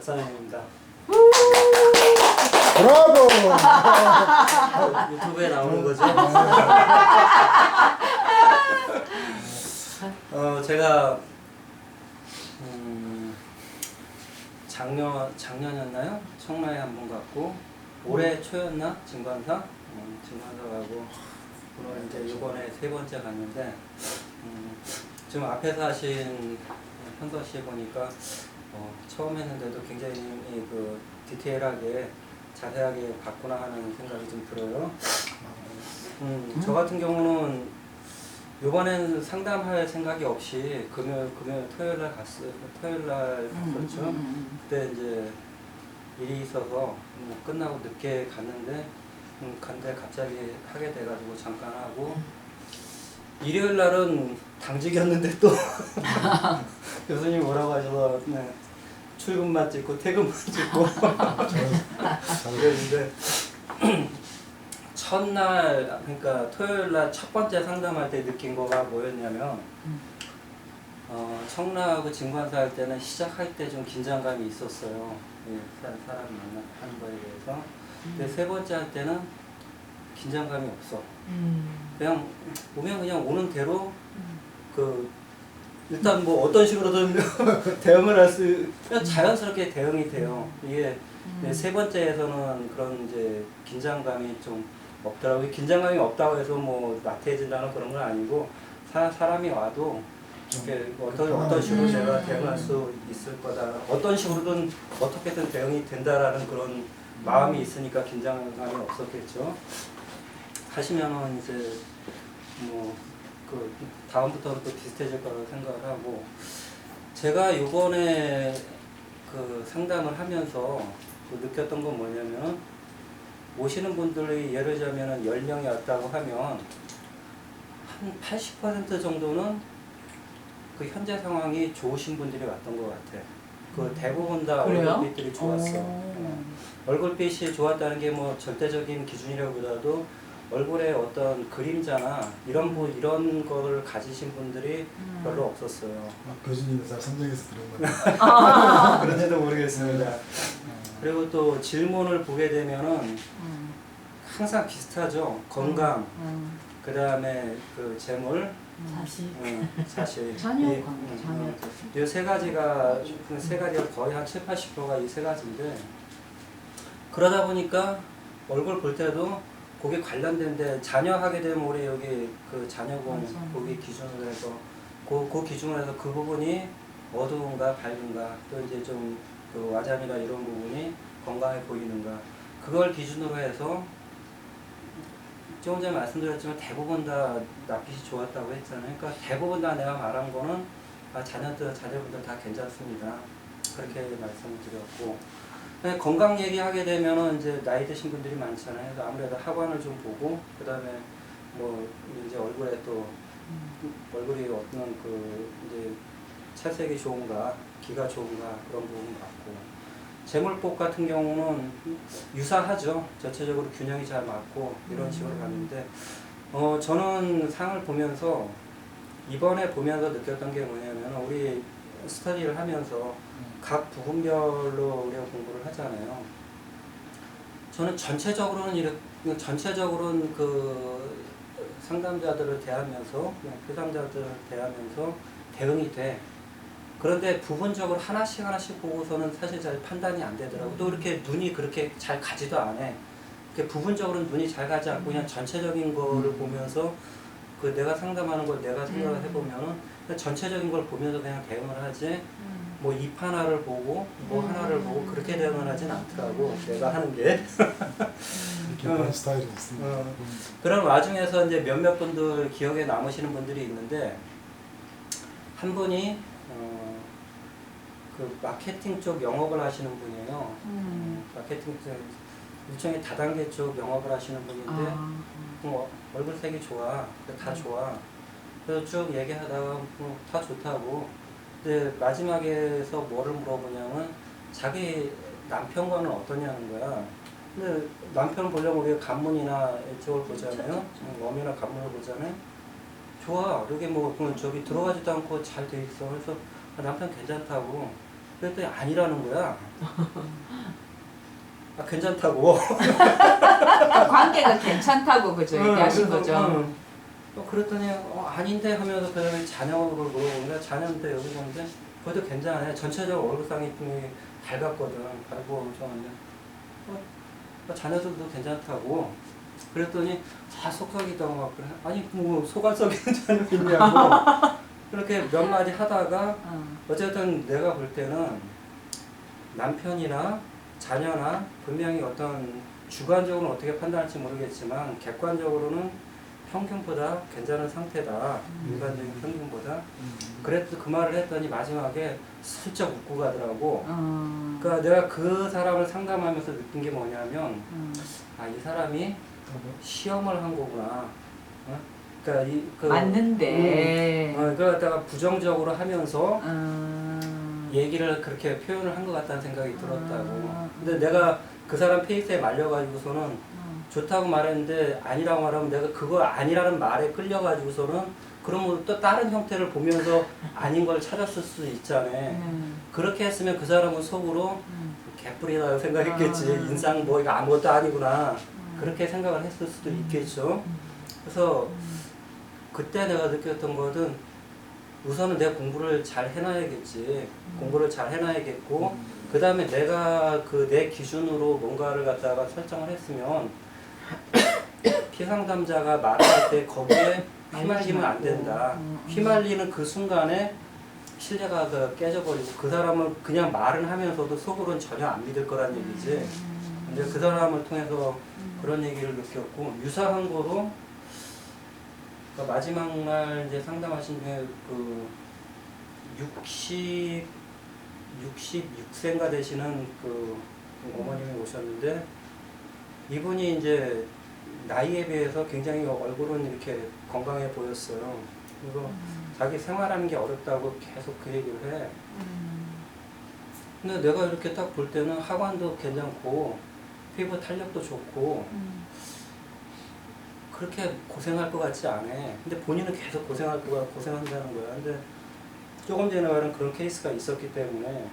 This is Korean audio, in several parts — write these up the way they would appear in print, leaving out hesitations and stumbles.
박사님입니다. 브라보! 유튜브에 나오는 거죠? 제가 작년이었나요? 청라에 한 번 갔고 올해 초였나? 진관사? 진관사 가고 오늘 이제 이번에 세 번째 갔는데 지금 앞에서 하신 현서 씨 보니까 처음 했는데도 굉장히 그 디테일하게 자세하게 봤구나 하는 생각이 좀 들어요. 저 같은 경우는 이번엔 상담할 생각이 없이 금요일, 토요일 날 갔었죠. 그때 이제 일이 있어서 끝나고 늦게 갔는데 근데 갑자기 하게 돼가지고 잠깐 하고 일요일 날은 당직이었는데 또 교수님이 뭐라고 하셔서 출근만 찍고 퇴근만 찍고 그랬는데 첫날 그러니까 토요일날 첫 번째 상담할 때 느낀 거가 뭐였냐면 청라하고 진관사 할 때는 시작할 때 좀 긴장감이 있었어요. 사람 만나는 거에 대해서. 근데 세 번째 할 때는 긴장감이 없어. 그냥 오면 그냥 오는 대로 그 일단 뭐 어떤 식으로든 대응을 할 수 그냥 자연스럽게 대응이 돼요. 이게 세 번째에서는 그런 이제 긴장감이 좀 없더라고요. 긴장감이 없다고 해서 뭐 나태해진다는 그런 건 아니고 사람이 와도 이렇게 어떤 식으로 내가 대응할 수 있을 거다. 어떤 식으로든 어떻게든 대응이 된다라는 그런 마음이 있으니까 긴장감이 없었겠죠. 하시면은 이제 뭐 그 다음부터는 또 비슷해질 거라고 생각을 하고 제가 요번에 그 상담을 하면서 그 느꼈던 건 뭐냐면 오시는 분들이 예를 들자면 10명이 왔다고 하면 한 80% 정도는 그 현재 상황이 좋으신 분들이 왔던 것 같아. 그 대부분 다 얼굴빛들이 좋았어. 얼굴빛이 좋았다는 게 뭐 절대적인 기준이라기보다도 얼굴에 어떤 그림자나 이런 거를 가지신 분들이 별로 없었어요. 교수님은 잘 선정해서 들은 거예요. 그런지도 모르겠습니다. 그리고 또 질문을 보게 되면은 항상 비슷하죠. 건강, 그 다음에 그 재물, 사실 자녀 이 세 가지가 거의 한 70~80%가 이 세 가지인데 그러다 보니까 얼굴 볼 때도 거기 관련된데 자녀 하게 되면 우리 여기 그 자녀공 거기 기준으로 해서 그 기준으로 해서 그 부분이 어두운가 밝은가 또 이제 좀 그 와잠이나 이런 부분이 건강해 보이는가 그걸 기준으로 해서 조금 전에 말씀드렸지만 대부분 다 낯빛이 좋았다고 했잖아요. 그러니까 대부분 다 내가 말한 거는 자녀분들 다 괜찮습니다. 그렇게 말씀을 드렸고 건강 얘기하게 되면은 이제 나이 드신 분들이 많잖아요. 아무래도 하관을 좀 보고 그 다음에 뭐 이제 얼굴에 또 얼굴이 어떤 그 이제 채색이 좋은가 기가 좋은가 그런 부분 같고 재물복 같은 경우는 유사하죠. 전체적으로 균형이 잘 맞고 이런 식으로 갔는데 저는 상을 보면서 이번에 보면서 느꼈던 게 뭐냐면 우리 스터디를 하면서 각 부분별로 우리가 공부를 하잖아요. 저는 전체적으로는 그 상담자들을 대하면서 표상자들을 대하면서 대응이 돼. 그런데 부분적으로 하나씩 보고서는 사실 잘 판단이 안 되더라고. 또 이렇게 눈이 그렇게 잘 가지도 않아. 이렇게 부분적으로는 눈이 잘 가지 않고 그냥 전체적인 거를 보면서 그 내가 상담하는 걸 내가 생각을 해보면은 전체적인 걸 보면서 그냥 대응을 하지. 뭐 입 하나를 보고 뭐 하나를 보고 그렇게 대응을 하진 않더라고. 내가 하는 게. 그런 스타일이 있습니다. 그런 와중에서 이제 몇몇 분들 기억에 남으시는 분들이 있는데 한 분이 그 마케팅 쪽 영업을 하시는 분이에요. 마케팅 쪽 일종의 다단계 쪽 영업을 하시는 분인데 얼굴색이 좋아. 다 좋아. 그래서 쭉 얘기하다가 다 좋다고. 근데 마지막에서 뭐를 물어보냐면 자기 남편과는 어떠냐는 거야. 근데 남편 보려면 우리가 간문이나 이쪽을 보잖아요. 어미나 간문을 보잖아요. 좋아. 여기 뭐 저기 들어가지도 않고 잘 돼 있어. 그래서 남편 괜찮다고. 그랬더니 아니라는 거야. 아, 괜찮다고. 관계가 괜찮다고 그죠 얘기하신 거죠. 그랬더니 아닌데 하면서 그다음에 자녀를 물어보니까 자녀인데 여기 보는데 그래도 괜찮아요. 전체적으로 얼굴상이 좀 밝았거든. 밝고 좋은데 자녀들도 괜찮다고. 그랬더니 속삭이다고 막 그래. 아니 뭐 속안 썩이는 자녀 있냐고. 그렇게 몇 마디 하다가 어쨌든 내가 볼 때는 남편이나 자녀나 분명히 어떤 주관적으로는 어떻게 판단할지 모르겠지만 객관적으로는 평균보다 괜찮은 상태다. 일반적인 평균보다. 그래도 그 말을 했더니 마지막에 슬쩍 웃고 가더라고. 그러니까 내가 그 사람을 상담하면서 느낀 게 뭐냐면 아, 이 사람이 시험을 한 거구나. 어? 그러니까 맞는데 그걸 갖다가 부정적으로 하면서 얘기를 그렇게 표현을 한 것 같다는 생각이 들었다고. 근데 내가 그 사람 페이스에 말려가지고서는 좋다고 말했는데 아니라고 말하면 내가 그거 아니라는 말에 끌려가지고서는 그러면 또 다른 형태를 보면서 아닌 걸 찾았을 수도 있잖아. 그렇게 했으면 그 사람은 속으로 개뿔이라고 생각했겠지. 인상 뭐 이거 아무것도 아니구나. 그렇게 생각을 했을 수도 있겠죠. 그래서 그때 내가 느꼈던 것은 우선은 내 공부를 잘 해놔야겠지. 공부를 잘 해놔야겠고 그 다음에 내가 내 기준으로 뭔가를 갖다가 설정을 했으면 피상담자가 말할 때 거기에 휘말리면 안 된다. 휘말리는 그 순간에 신뢰가 깨져버리고 그 사람은 그냥 말은 하면서도 속으로는 전혀 안 믿을 거란 얘기지. 근데 그 사람을 통해서 그런 얘기를 느꼈고 유사한 거로 그러니까 마지막 날 이제 상담하신 중에 66세인가 되시는 어머님이 오셨는데 이분이 이제 나이에 비해서 굉장히 얼굴은 이렇게 건강해 보였어요. 그리고 자기 생활하는 게 어렵다고 계속 그 얘기를 해. 근데 내가 이렇게 딱 볼 때는 하관도 괜찮고 피부 탄력도 좋고 그렇게 고생할 것 같지 않아. 근데 본인은 계속 고생한다는 거야. 근데 조금 전에 말한 그런 케이스가 있었기 때문에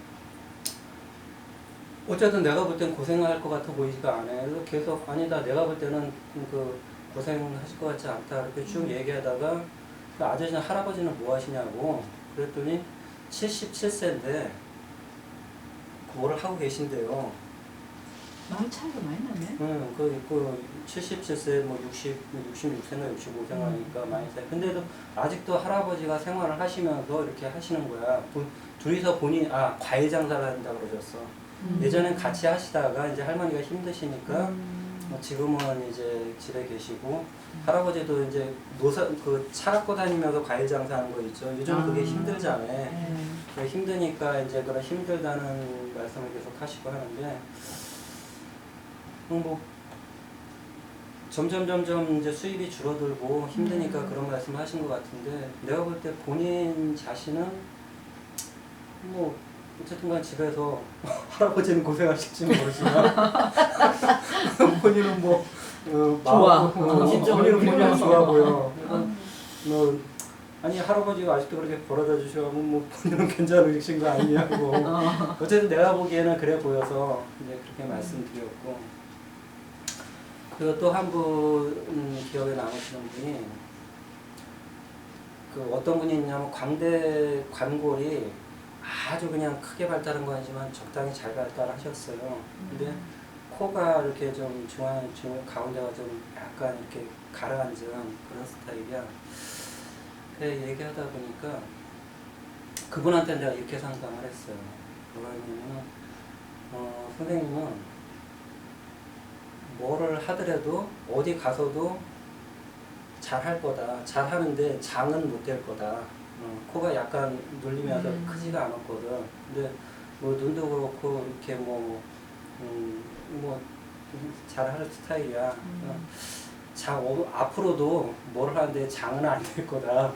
어쨌든 내가 볼 땐 고생할 것 같아 보이지가 않아. 그래서 계속 아니다. 내가 볼 때는 고생하실 것 같지 않다. 이렇게 쭉 얘기하다가 그 아저씨는 할아버지는 뭐 하시냐고 그랬더니 77세인데 뭐를 하고 계신데요. 나이 차이가 많이 나네. 응, 77세, 66세나 65세나 하니까 많이 차이. 근데도 아직도 할아버지가 생활을 하시면서 이렇게 하시는 거야. 둘이서 과일 장사를 한다 그러셨어. 예전엔 같이 하시다가 이제 할머니가 힘드시니까 지금은 이제 집에 계시고 할아버지도 이제 차 갖고 다니면서 과일 장사하는 거 있죠. 요즘 그게 힘들잖아. 힘드니까 이제 그런 힘들다는 말씀을 계속 하시고 하는데 점점 이제 수입이 줄어들고 힘드니까 그런 말씀 하신 것 같은데 내가 볼 때 본인 자신은 어쨌든 간 집에서 할아버지는 고생하실지 모르지만 본인은 좋아. 본인은 좋아 보여. 아니 할아버지가 아직도 그렇게 벌어다 주셔가면 본인은 괜찮으신 거 아니냐고. 어쨌든 내가 보기에는 그래 보여서 이제 그렇게 말씀드렸고. 그리고 또 한 분 기억에 남으시는 분이 어떤 분이 있냐면 관골이 아주 그냥 크게 발달한 건 아니지만 적당히 잘 발달하셨어요. 근데 코가 이렇게 좀 가운데가 좀 약간 이렇게 가라앉은 그런 스타일이야. 그래 얘기하다 보니까 그분한테 내가 이렇게 상담을 했어요. 뭐가 있냐면 선생님은 뭐를 하더라도 어디 가서도 잘할 거다. 잘하는데 장은 못 될 거다. 코가 약간 눌리면서 크지가 않았거든. 근데 눈도 그렇고 이렇게 잘할 스타일이야. 앞으로도 뭘 하는데 장은 안 될 거다.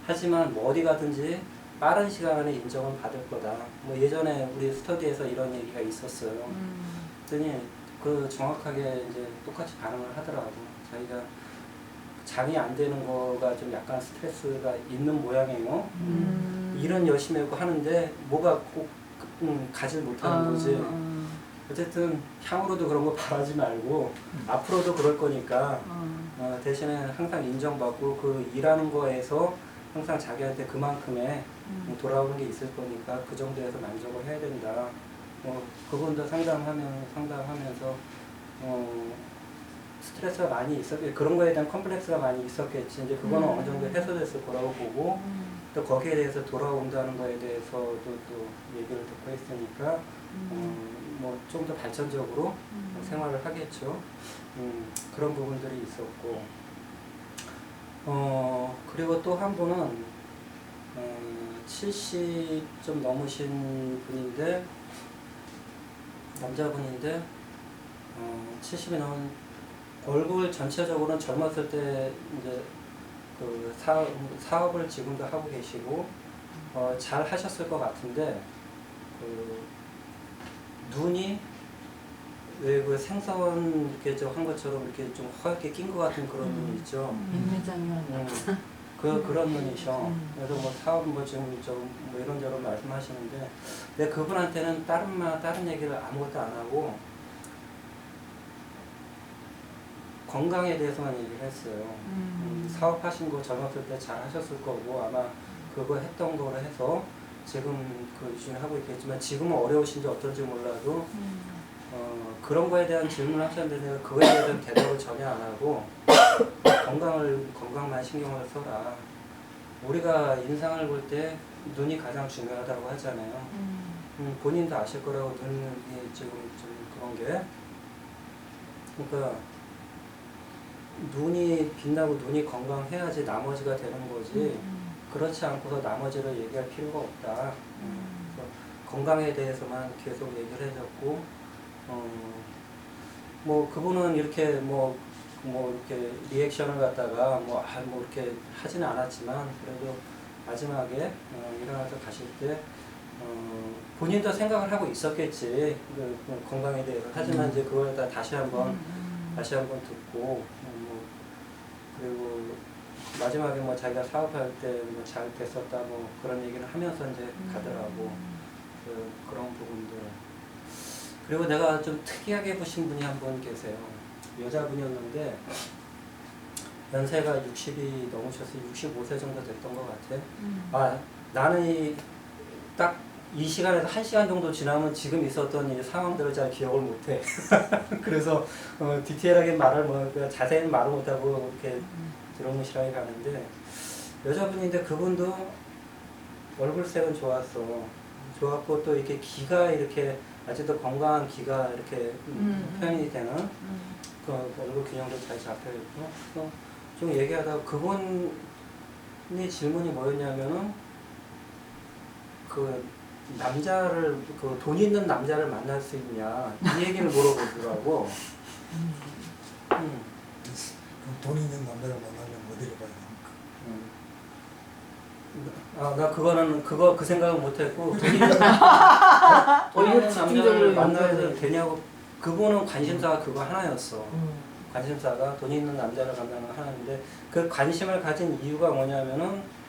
하지만 어디 가든지 빠른 시간 안에 인정을 받을 거다. 예전에 우리 스터디에서 이런 얘기가 있었어요. 그랬더니 정확하게 이제 똑같이 반응을 하더라고. 자기가 장이 안 되는 거가 좀 약간 스트레스가 있는 모양이에요. 일은 열심히 하고 하는데 뭐가 꼭 가질 못하는 거지. 어쨌든 향후로도 그런 거 바라지 말고 앞으로도 그럴 거니까 대신에 항상 인정받고 그 일하는 거에서 항상 자기한테 그만큼의 돌아오는 게 있을 거니까 그 정도에서 만족을 해야 된다. 그분도 상담하면서 스트레스가 많이 있었겠지. 그런 거에 대한 컴플렉스가 많이 있었겠지. 이제 그거는 어느 정도 해소됐을 거라고 보고 또 거기에 대해서 돌아온다는 거에 대해서도 또 얘기를 듣고 했으니까 뭐 좀 더 발전적으로 생활을 하겠죠. 그런 부분들이 있었고 그리고 또 한 분은 70 좀 넘으신 분인데 남자분인데 70이 넘은 얼굴 전체적으로는 젊었을 때 이제 그 사업을 지금도 하고 계시고 잘 하셨을 것 같은데 그 눈이 왜 그 생선 이렇게 좀 한 것처럼 이렇게 좀 허옇게 낀 것 같은 그런 눈이 있죠. 인매장이었나 그런 눈이셔. 그래서 뭐 사업 뭐 지금 좀 뭐 이런저런 말씀하시는데, 근데 그분한테는 다른 얘기를 아무것도 안 하고 건강에 대해서만 얘기를 했어요. 사업하신 거 젊었을 때 잘 하셨을 거고 아마 그거 했던 거로 해서 지금 그 유지를 하고 있겠지만 지금은 어려우신지 어떤지 몰라도 그런 거에 대한 질문을 하셨는데 내가 그거에 대한 대답을 전혀 안 하고 건강만 신경을 써라. 우리가 인상을 볼 때 눈이 가장 중요하다고 하잖아요. 본인도 아실 거라고 눈이 지금 좀 그런 게 그러니까 눈이 빛나고 눈이 건강해야지 나머지가 되는 거지 그렇지 않고서 나머지를 얘기할 필요가 없다. 그래서 건강에 대해서만 계속 얘기를 해줬고 뭐 그분은 이렇게 뭐 이렇게 리액션을 갖다가 뭐 이렇게 하지는 않았지만 그래도 마지막에 일어나서 가실 때 본인도 생각을 하고 있었겠지 그 건강에 대해서. 하지만 이제 그걸 다 다시 한번 듣고 그리고 마지막에 뭐 자기가 사업할 때 뭐 잘 됐었다 뭐 그런 얘기를 하면서 이제 가더라고. 그런 부분들. 그리고 내가 좀 특이하게 보신 분이 한 분 계세요. 여자분이었는데 연세가 60이 넘으셨어요. 65세 정도 됐던 것 같아. 나는 딱 이 시간에서 1시간 정도 지나면 지금 있었던 이 상황들을 잘 기억을 못해. 그래서 디테일하게 자세히 말을 못하고 이렇게 드러무실하게 가는데 여자분인데 그분도 얼굴색은 좋았고 또 이렇게 기가 이렇게 아직도 건강한 기가 이렇게 표현이 되는 그 얼굴 균형도 잘 잡혀있고 좀 얘기하다가 그분이 질문이 뭐였냐면은 그 남자를 그 돈 있는 남자를 만날 수 있냐 이 얘기를 물어보더라고. 그럼 돈 있는 남자를 만나면 어디로 가야 됩니까? 나 그 생각은 못했고 돈 있는 남자를 만나야 되냐고. 그분은 관심사가 그거 하나였어. 관심사가 돈 있는 남자를 만나는 거 하나인데 그 관심을 가진 이유가 뭐냐면은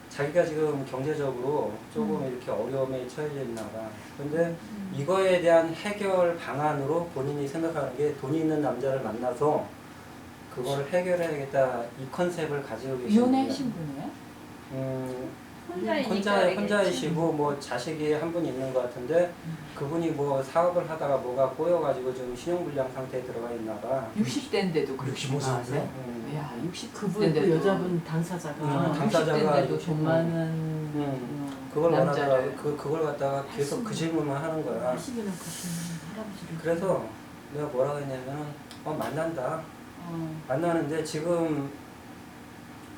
자기가 지금 경제적으로 조금 이렇게 어려움에 처해져 있나 봐. 근데 이거에 대한 해결 방안으로 본인이 생각하는 게 돈 있는 남자를 만나서 그거를 해결해야겠다 이 컨셉을 가지고 계시는 거예요. 이혼하신 분이에요? 혼자이시고 뭐 자식이 한 분 있는 것 같은데 그분이 뭐 사업을 하다가 뭐가 꼬여가지고 좀 신용불량 상태에 들어가 있나 봐. 60대인데도 그렇게 65 세인데요? 야, 60 그분 그 여자분 당사자가 당사자가 60대인데도 돈 많은 그걸 남자를. 원하다가 그걸 갖다가 계속 그 질문만 하는 거야. 80이나 가시는 할아버지를 그래서 내가 뭐라고 했냐면 만난다. 만나는데 지금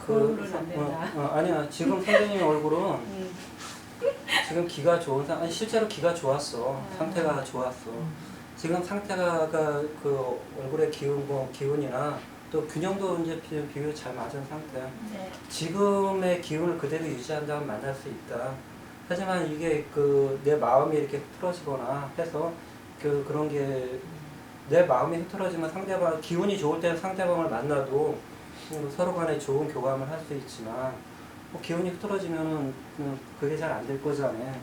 그거는 안 된다. 아니야. 지금 선생님 얼굴은 지금 기가 좋은 아니 실제로 기가 좋았어. 상태가 좋았어. 지금 상태가 그 얼굴의 기운이나 또 균형도 이제 비교가 잘 맞은 상태야. 네. 지금의 기운을 그대로 유지한다면 만날 수 있다. 하지만 이게 내 마음이 이렇게 흐트러지거나 해서 그런 게 내 마음이 흐트러지면 상대방 기운이 좋을 때는 상대방을 만나도 서로 간에 좋은 교감을 할 수 있지만 기운이 흐트러지면은 그게 잘 안 될 거잖아요.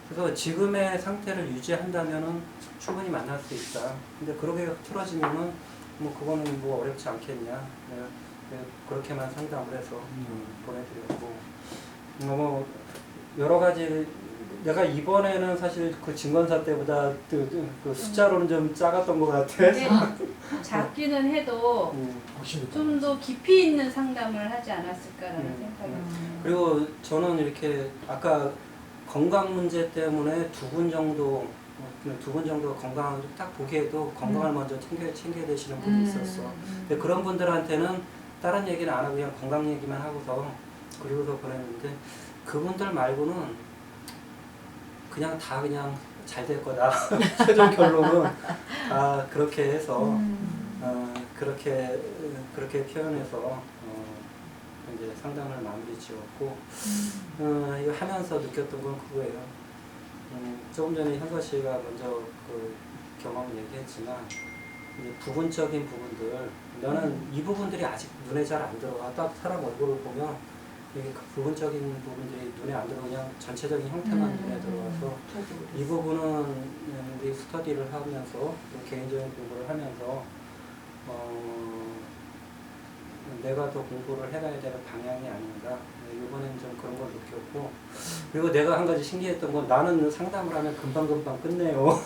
그래서 지금의 상태를 유지한다면은 충분히 만날 수 있다. 근데 그렇게 틀어지면은 뭐 그거는 뭐 어렵지 않겠냐. 그렇게만 상담을 해서 보내드렸고 뭐 여러 가지 내가 이번에는 사실 그 진건사 때보다 그 숫자로는 좀 작았던 것 같아. 근데 작기는 해도 확실히 좀 더 깊이 있는 상담을 하지 않았을까라는 생각이 그리고 저는 이렇게 아까 건강 문제 때문에 두 분 정도 건강을 딱 보기에도 건강을 먼저 챙겨야 되시는 분이 있었어. 근데 그런 분들한테는 다른 얘기는 안 하고 그냥 건강 얘기만 하고서 그리고서 보냈는데 그분들 말고는 그냥 다 그냥 잘 될 거다. 최종 결론은 다 그렇게 해서 그렇게 표현해서 이제 상담을 마무리 지었고 이거 하면서 느꼈던 건 그거예요. 조금 전에 현서 씨가 먼저 그 경험을 얘기했지만 이제 부분적인 부분들 나는 이 부분들이 아직 눈에 잘 안 들어가. 딱 사람 얼굴을 보면 이게 그 부분적인 부분들이 눈에 안 들어 그냥 전체적인 형태만 눈에 들어와서 이 부분은 우리 스터디를 하면서 개인적인 공부를 하면서 내가 더 공부를 해가야 되는 방향이 아닌가. 이번엔 좀 그런 걸 느꼈고 그리고 내가 한 가지 신기했던 건 나는 상담을 하면 금방금방 끝내요.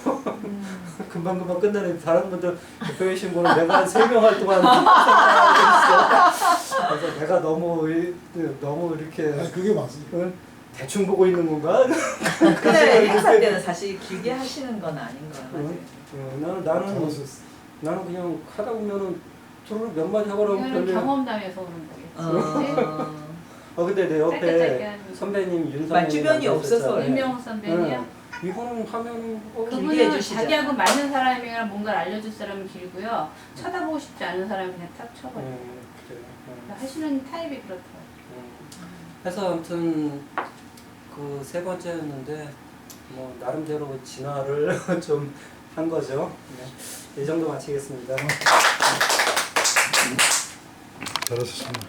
금방금방 끝내는 다른 분들 대표이신 분은 내가 한 3명 동안 상담하고 있어. 그래서 내가 너무 이렇게 그게 맞습니다. 대충 보고 있는 건가? 근데 행사 때는 사실 길게 하시는 건 아닌 거예요. 맞아요. 나는 그냥 하다 보면은 둘을 몇 마디 하고 그러면 이거는 별로. 경험담에서 오는 거겠지. 근데 내 짧게 옆에 하는 선배님 윤 말 선배님 주변이 없어서 그래요. 윤명호 선배님이요. 이거는 하면 길게 그분은 해주시죠. 자기하고 맞는 사람이랑 뭔가를 알려줄 사람은 길고요. 쳐다보고 싶지 않은 사람은 그냥 탁 쳐버려요. 하시는 타입이 그렇더라고요. 해서 아무튼 그 3번째였는데 뭐 나름대로 진화를 좀 한 거죠. 이 정도 마치겠습니다. 잘하셨습니다.